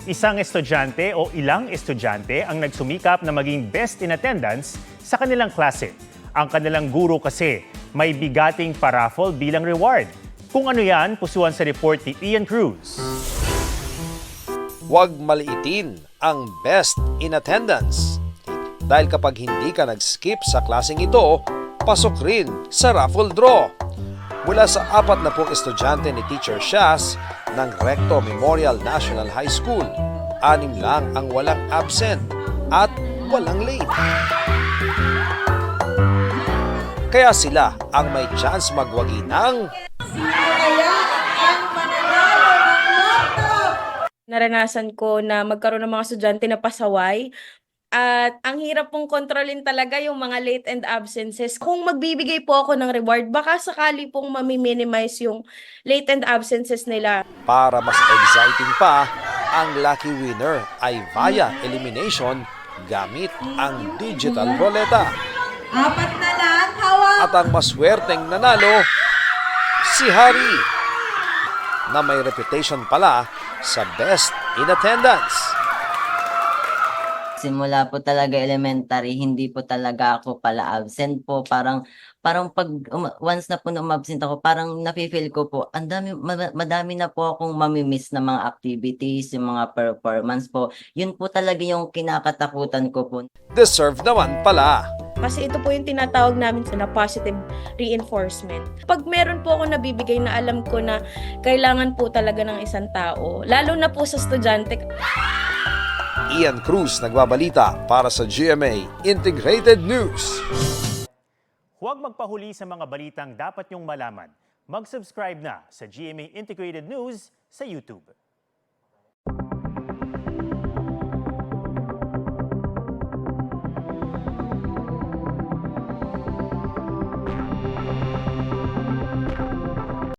Isang estudyante o ilang estudyante ang nagsumikap na maging best in attendance sa kanilang klase. Ang kanilang guro kasi may bigating paraffle bilang reward. Kung ano yan, pusuan sa report ni Ian Cruz. Huwag maliitin ang best in attendance. Dahil kapag hindi ka nag-skip sa klaseng ito, pasok rin sa raffle draw. Mula sa 40 estudyante ni Teacher Shaz ng Recto Memorial National High School, 6 lang ang walang absent at walang late. Kaya sila ang may chance magwagi ng Naranasan ko na magkaroon ng mga estudyante na pasaway. At ang hirap pong kontrolin talaga yung mga late and absences. Kung magbibigay po ako ng reward, baka sakali pong mami-minimize yung late and absences nila. Para mas exciting pa, ang lucky winner ay via elimination gamit ang digital roleta. 4 na lang, hawak! At ang maswerteng nanalo, si Hari, na may reputation pala sa best in attendance. Simula po talaga elementary, hindi po talaga ako pala absent po. Parang pag once na po na umabsent ako, parang nafe-feel ko po, madami na po akong mamimiss na mga activities, yung mga performance po. Yun po talaga yung kinakatakutan ko po. Deserve naman pala. Kasi ito po yung tinatawag namin na positive reinforcement. Pag meron po ako nabibigay na alam ko na kailangan po talaga ng isang tao, lalo na po sa estudyante. Ian Cruz nagbabalita para sa GMA Integrated News. Huwag magpahuli sa mga balitang dapat niyong malaman. Mag-subscribe na sa GMA Integrated News sa YouTube.